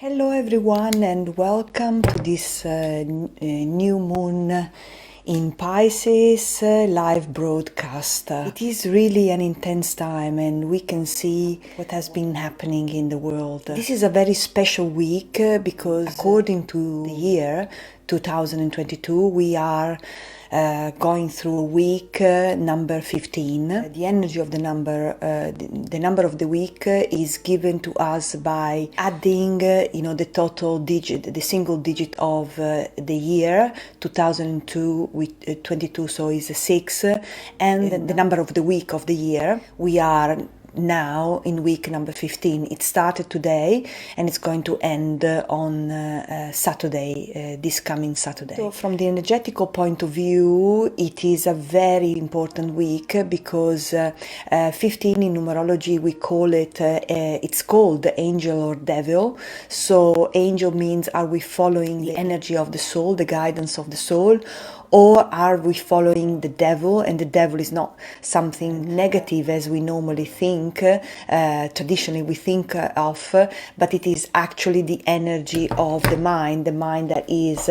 Hello everyone and welcome to this new moon in Pisces live broadcast. It is really an intense time and we can see what has been happening in the world. This is a very special week because according to the year 2022 we are going through a week number 15. The energy of the number of the week is given to us by adding, the total digit, the single digit of the year 2002 with 22, so is 6, and the number of the week of the year. We are now in week number 15. It started today and it's going to end on Saturday, this coming Saturday. So from the energetical point of view, it is a very important week because 15 in numerology we call it, it's called the angel or devil. So angel means, are we following the energy of the soul, the guidance of the soul? Or are we following the devil? And the devil is not something negative as we normally think, traditionally we think of, but it is actually the energy of the mind that is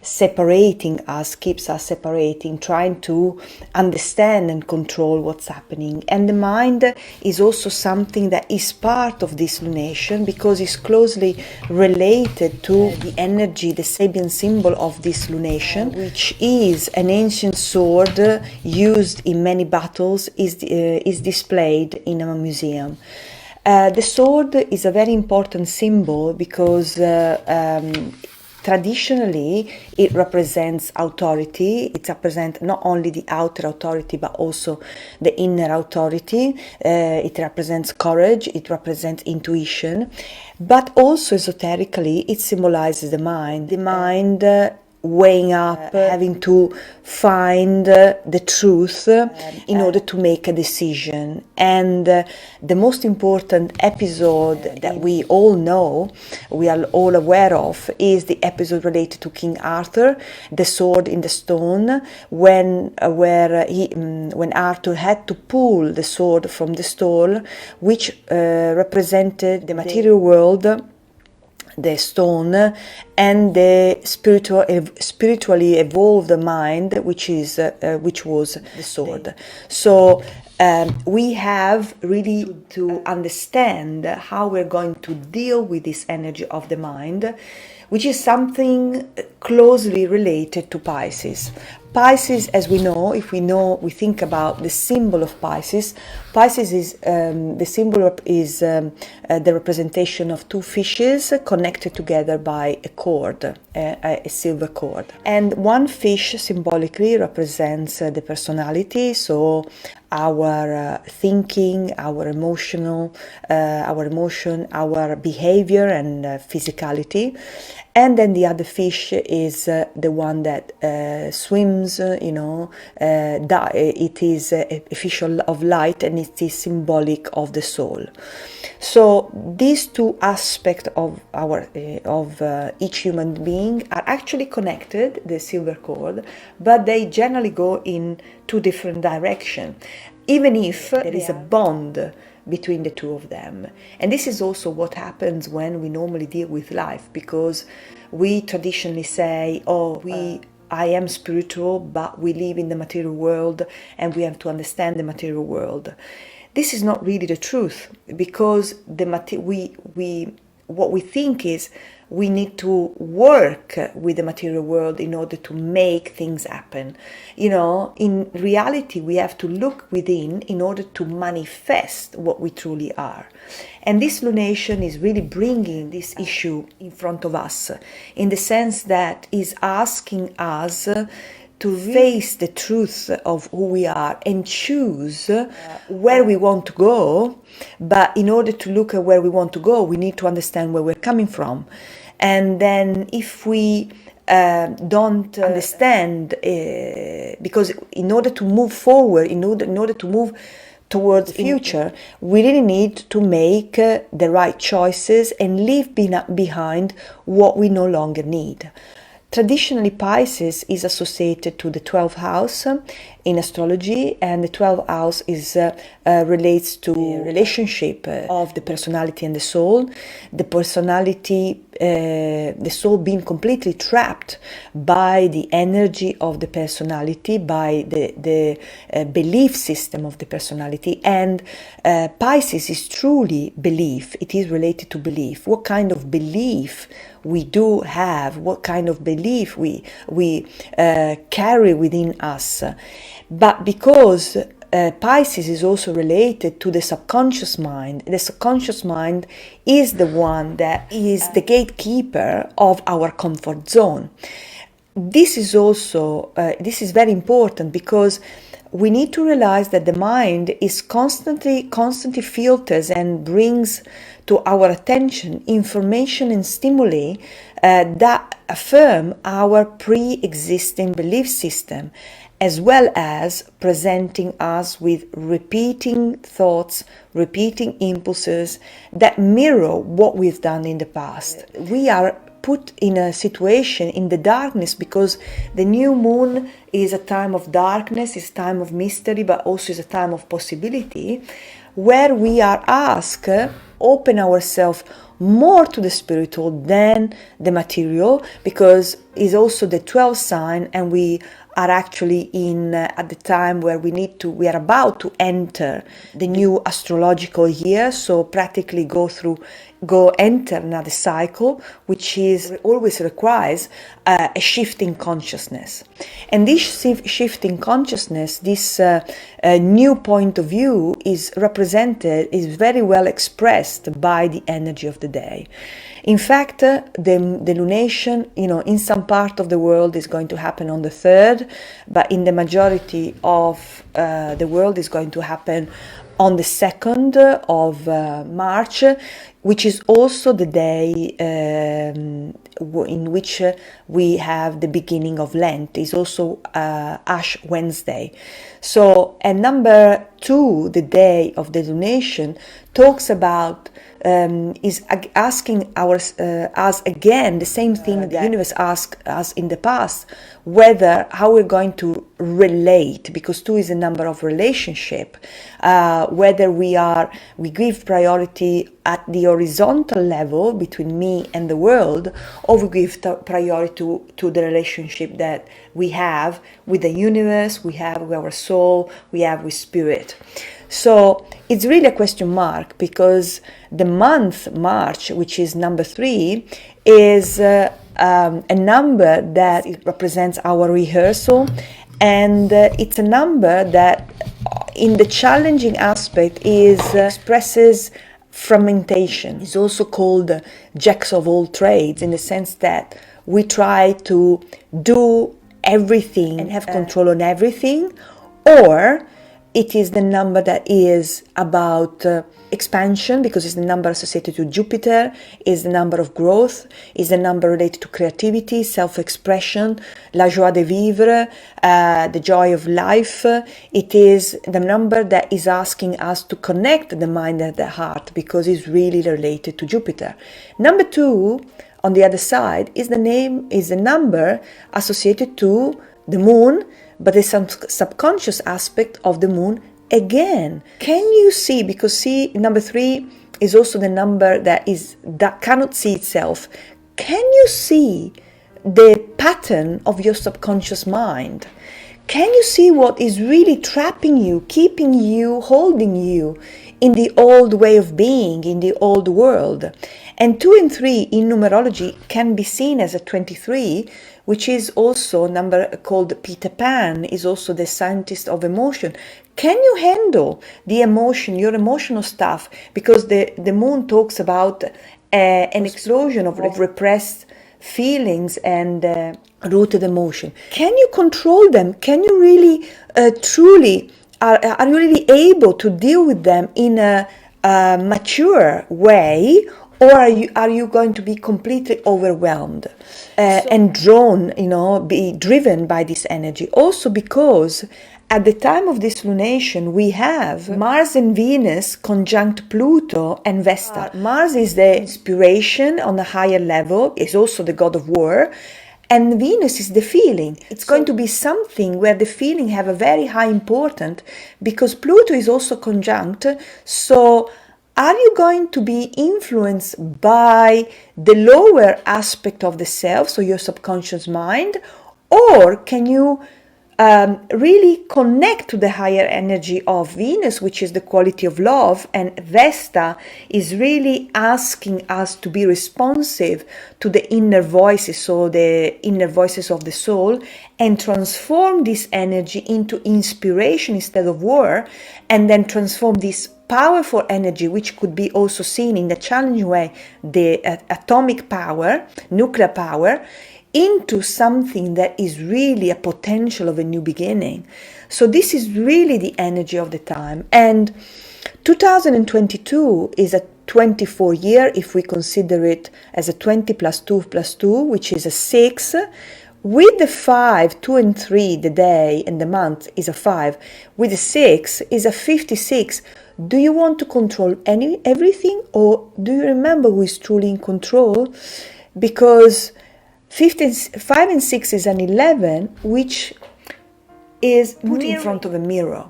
separating us, keeps us separating, trying to understand and control what's happening. And the mind is also something that is part of this lunation because it's closely related to the energy, the Sabian symbol of this lunation, which is an ancient sword used in many battles, is displayed in a museum. The sword is a very important symbol because traditionally it represents authority. It represents not only the outer authority but also the inner authority. It represents courage, it represents intuition, but also esoterically it symbolizes the mind weighing up, having to find the truth in order to make a decision. And the most important episode that we all know, we are all aware of, is the episode related to King Arthur, the sword in the stone, when Arthur had to pull the sword from the stone, which represented the material world, the stone, and the spiritually evolved mind, which was the sword. So we have really to understand how we're going to deal with this energy of the mind, which is something closely related to Pisces. Pisces, as we think about the symbol of Pisces. Pisces is the symbol is the representation of two fishes connected together by a cord, a silver cord. And one fish symbolically represents the personality, so our thinking, our emotion, our behavior and physicality. And then the other fish is the one that swims, it is a fish of light and it is symbolic of the soul. So these two aspects of each human being are actually connected, the silver cord, but they generally go in two different directions, even if there is a bond between the two of them. And this is also what happens when we normally deal with life, because we traditionally say, I am spiritual, but we live in the material world and we have to understand the material world. This is not really the truth, because what we think is we need to work with the material world in order to make things happen. In reality, we have to look within in order to manifest what we truly are. And this lunation is really bringing this issue in front of us, in the sense that is asking us to face the truth of who we are and choose where we want to go. But in order to look at where we want to go, we need to understand where we're coming from. And then if we don't understand, because in order to move forward, in order to move towards the future, we really need to make the right choices and leave behind what we no longer need. Traditionally, Pisces is associated to the 12th house in astrology, and the 12th house is relates to the relationship of the personality and the soul. The personality, the soul being completely trapped by the energy of the personality, by the belief system of the personality. And Pisces is truly belief. It is related to belief. What kind of belief we do have, what kind of belief we carry within us. But because Pisces is also related to the subconscious mind. The subconscious mind is the one that is the gatekeeper of our comfort zone. This is also, this is very important, because we need to realize that the mind is constantly filters and brings to our attention information and stimuli that affirm our pre-existing belief system, as well as presenting us with repeating thoughts, repeating impulses that mirror what we've done in the past. We are put in a situation in the darkness, because the new moon is a time of darkness, is a time of mystery, but also is a time of possibility, where we are asked open ourselves more to the spiritual than the material, because it's also the 12th sign, and we are actually in at the time where we are about to enter the new astrological year, so practically enter another cycle, which is always requires a shift in consciousness. And this shift in consciousness, this new point of view is very well expressed by the energy of the day. In fact, the lunation, in some part of the world is going to happen on the 3rd, but in the majority of the world is going to happen on the 2nd of March, which is also the day in which we have the beginning of Lent. It's also Ash Wednesday. So, and number 2, the day of the lunation, talks about is asking us again the same thing the universe asked us in the past, how we're going to relate, because 2 is a number of relationship, whether we give priority at the horizontal level between me and the world, or we give priority to the relationship that we have with the universe, we have with our soul, we have with spirit. So it's really a question mark, because the month March, which is number 3, is a number that it represents our rehearsal, and it's a number that in the challenging aspect expresses fragmentation. It's also called jacks of all trades, in the sense that we try to do everything and have control on everything, or it is the number that is about expansion, because it's the number associated to Jupiter, is the number of growth, is the number related to creativity, self-expression, la joie de vivre, the joy of life. It is the number that is asking us to connect the mind and the heart, because it's really related to Jupiter. Number 2, on the other side, is the number associated to the moon, but there's some subconscious aspect of the moon again. Can you see, because number 3 is also the number that cannot see itself. Can you see the pattern of your subconscious mind? Can you see what is really trapping you, keeping you, holding you in the old way of being, in the old world? And 2 and 3 in numerology can be seen as a 23, which is also a number called Peter Pan, is also the scientist of emotion. Can you handle the emotion, your emotional stuff? Because the moon talks about an explosion of repressed feelings and rooted emotion. Can you control them? Can you really, truly, are you really able to deal with them in a mature way? Or are you going to be completely overwhelmed and drawn, be driven by this energy? Also because at the time of this lunation, we have Mars and Venus conjunct Pluto and Vesta. Mars is the inspiration on a higher level, is also the god of war. And Venus is the feeling. It's going to be something where the feeling have a very high importance, because Pluto is also conjunct. So are you going to be influenced by the lower aspect of the self, so your subconscious mind, or can you really connect to the higher energy of Venus, which is the quality of love, and Vesta is really asking us to be responsive to the inner voices, so the inner voices of the soul, and transform this energy into inspiration instead of war, and then transform this powerful energy, which could be also seen in the challenging way, the atomic power, nuclear power, into something that is really a potential of a new beginning. So this is really the energy of the time. And 2022 is a 24 year, if we consider it as a 20 plus 2 plus 2, which is a 6. With the 5, 2 and 3, the day and the month is a 5. With the 6 is a 56. Do you want to control everything, or do you remember who is truly in control? Because 5 and 6 is an 11, which is put in front of a mirror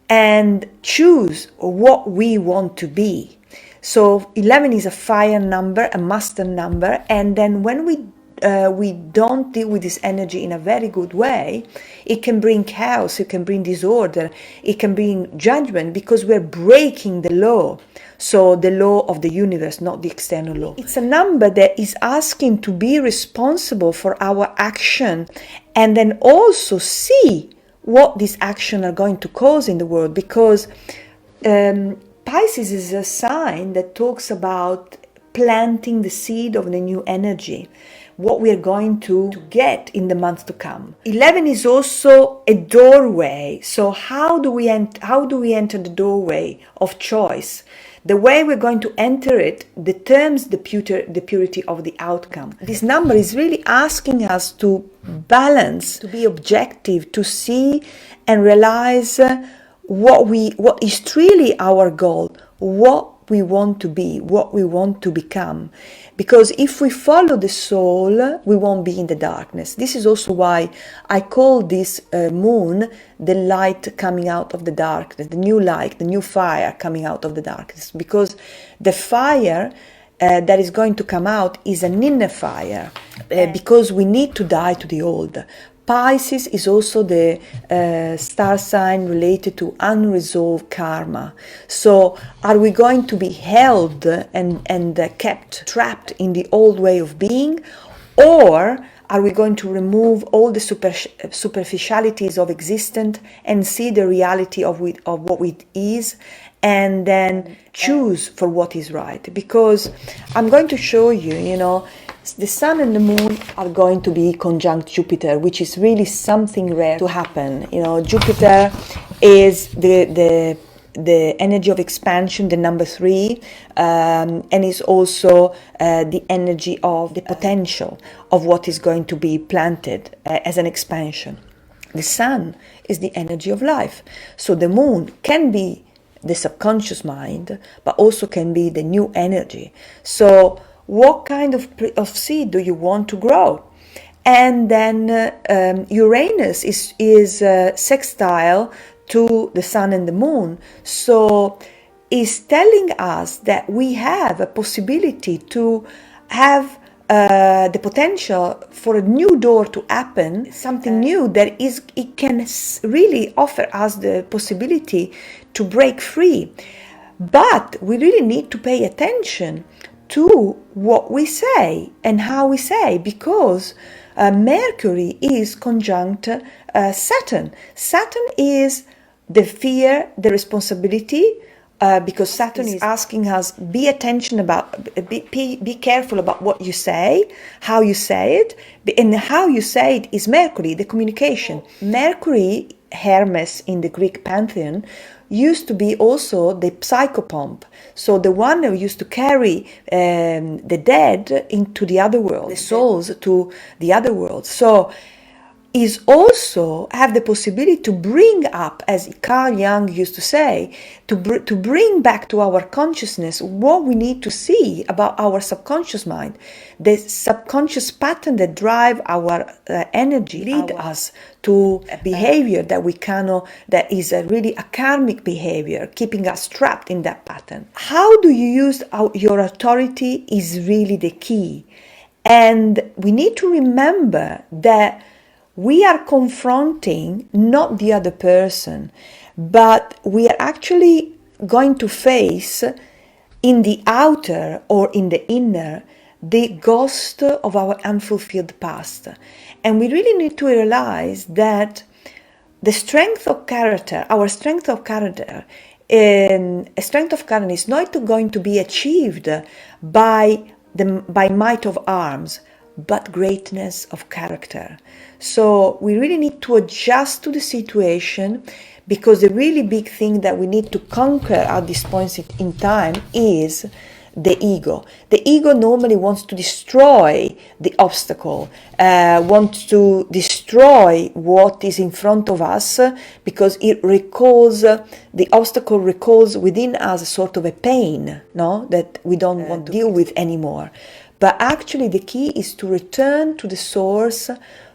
and choose what we want to be. So 11 is a fire number, a master number, and then when we don't deal with this energy in a very good way, it can bring chaos, it can bring disorder, it can bring judgment, because we're breaking the law. So the law of the universe, not the external law. It's a number that is asking to be responsible for our action, and then also see what these actions are going to cause in the world, because Pisces is a sign that talks about planting the seed of the new energy, what we are going to get in the months to come. 11 is also a doorway. So how do we enter the doorway of choice? The way we're going to enter it determines the purity of the outcome. This number is really asking us to balance, to be objective, to see and realize what is truly our goal, what we want to be, what we want to become. Because if we follow the soul, we won't be in the darkness. This is also why I call this moon the light coming out of the darkness, the new light, the new fire coming out of the darkness. Because the fire that is going to come out is an inner fire, because we need to die to the old. Pisces is also the star sign related to unresolved karma. So are we going to be held and kept trapped in the old way of being, or are we going to remove all the superficialities of existence and see the reality of what it is, and then choose for what is right? Because I'm going to show you, the sun and the moon are going to be conjunct Jupiter, which is really something rare to happen. Jupiter is the energy of expansion, the number 3, and is also the energy of the potential of what is going to be planted as an expansion. The sun is the energy of life. So the moon can be the subconscious mind, but also can be the new energy. So what kind of seed do you want to grow? And then Uranus is sextile to the sun and the moon, so is telling us that we have a possibility to have the potential for a new door to happen, something new that it can really offer us the possibility to break free. But we really need to pay attention to what we say and how we say, because Mercury is conjunct Saturn. Saturn is the fear, the responsibility, because Saturn is asking us, be careful about what you say, how you say it, and how you say it is Mercury, the communication. Mercury, Hermes in the Greek pantheon, used to be also the psychopomp, so the one who used to carry the dead into the other world, the souls to the other world. So is also have the possibility to bring up, as Carl Jung used to say, to bring back to our consciousness what we need to see about our subconscious mind, the subconscious pattern that drive our energy, lead us to a behavior that we cannot, that is a really a karmic behavior, keeping us trapped in that pattern. How do you use your authority is really the key. And we need to remember that we are confronting not the other person, but we are actually going to face in the outer or in the inner the ghost of our unfulfilled past. And we really need to realize that the strength of character, our strength of character, a strength of character is not going to be achieved by might of arms, but greatness of character. So we really need to adjust to the situation, because the really big thing that we need to conquer at this point in time is the ego. The ego normally wants to destroy the obstacle, wants to destroy what is in front of us, because it recalls, the obstacle recalls within us a sort of a pain, no, that we don't want to deal with anymore. But actually the key is to return to the source,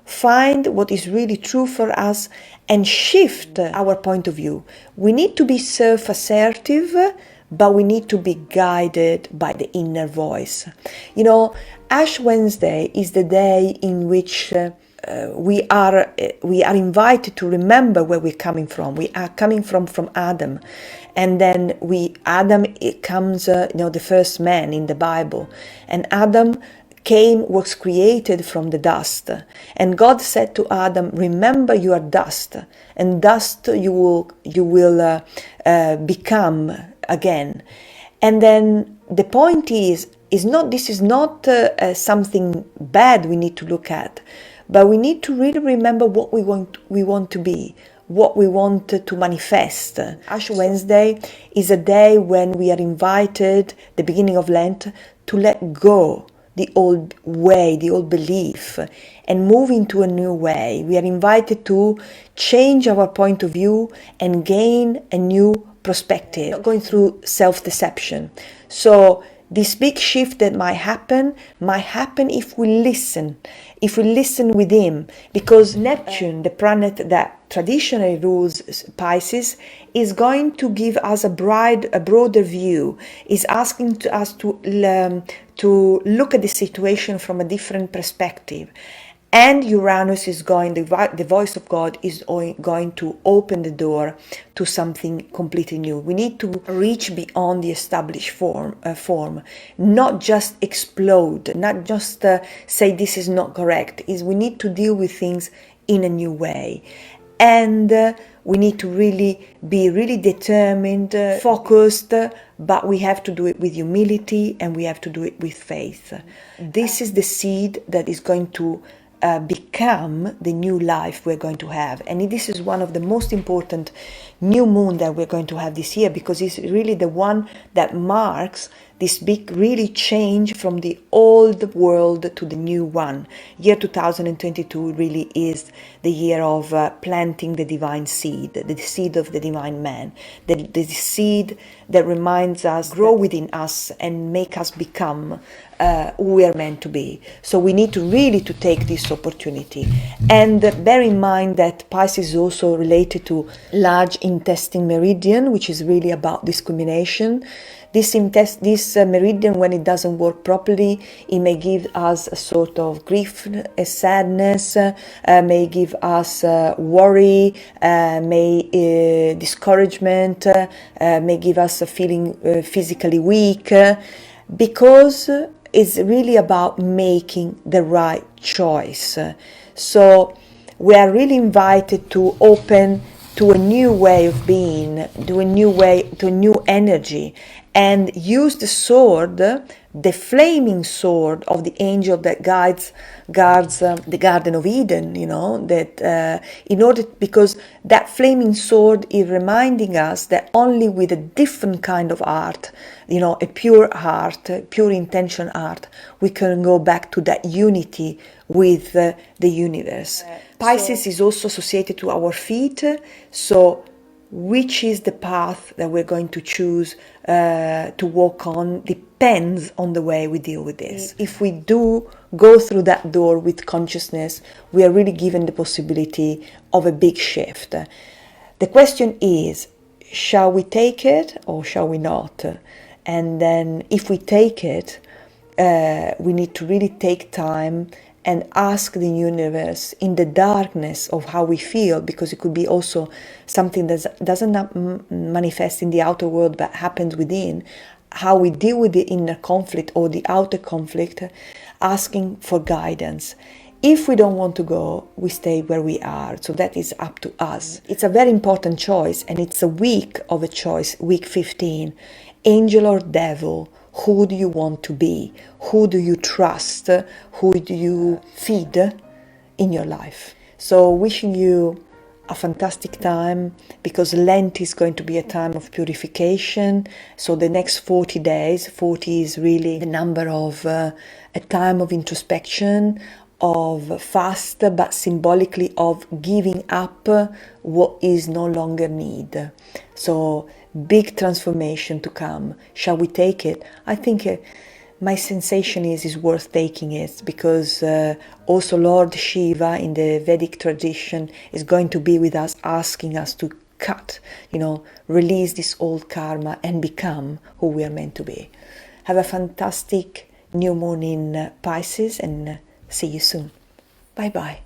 find what is really true for us, and shift our point of view. We need to be self-assertive, but we need to be guided by the inner voice. You know, Ash Wednesday is the day in which we are invited to remember where we're coming from. We are coming from Adam, and then Adam comes, the first man in the Bible, and Adam was created from the dust, and God said to Adam, remember you are dust, and dust you will become again. And then the point is not, this is not something bad we need to look at, but we need to really remember what we want to be, what we want to manifest. Ash Wednesday is a day when we are invited, the beginning of Lent, to let go the old way, the old belief, and move into a new way. We are invited to change our point of view and gain a new perspective, going through self-deception. So this big shift that might happen if we listen with him, because Neptune, the planet that traditionally rules Pisces, is going to give us a broader view, is asking us to look at the situation from a different perspective. And Uranus is the voice of God is going to open the door to something completely new. We need to reach beyond the established form, not just explode, not just say this is not correct. We need to deal with things in a new way. And we need to really be determined, focused, but we have to do it with humility, and we have to do it with faith. This is the seed that is going to become the new life we're going to have. And this is one of the most important new moon that we're going to have this year, because it's really the one that marks this big really change from the old world to the new one. Year 2022 really is the year of planting the divine seed, the seed of the divine man, the seed that reminds us, grow within us and make us become who we are meant to be. So we need to really take this opportunity. And bear in mind that Pisces is also related to large intestine meridian, which is really about discrimination. This meridian, when it doesn't work properly, it may give us a sort of grief, a sadness, may give us worry, discouragement, may give us a feeling physically weak, because it's really about making the right choice. So we are really invited to open to a new way of being, to a new energy. and use the sword, the flaming sword of the angel that guards the Garden of Eden, you know, that because that flaming sword is reminding us that only with a different kind of art, you know, a pure heart, pure intention art, we can go back to that unity with the universe. Pisces is also associated to our feet, so which is the path that we're going to choose to walk on depends on the way we deal with this. If we do go through that door with consciousness, we are really given the possibility of a big shift. The question is, shall we take it or shall we not? And then if we take it, we need to really take time and ask the universe in the darkness of how we feel, because it could be also something that doesn't manifest in the outer world but happens within, how we deal with the inner conflict or the outer conflict, asking for guidance. If we don't want to go, we stay where we are, so that is up to us. It's a very important choice, and it's a week of a choice, week 15. Angel or devil? Who do you want to be? Who do you trust? Who do you feed in your life? So wishing you a fantastic time, because Lent is going to be a time of purification. So the next 40 days, 40 is really the number of a time of introspection, of fast, but symbolically of giving up what is no longer need. So big transformation to come. Shall we take it? I think my sensation is worth taking it, because also Lord Shiva in the Vedic tradition is going to be with us, asking us to cut, you know, release this old karma and become who we are meant to be. Have a fantastic new moon in Pisces, and see you soon. Bye bye.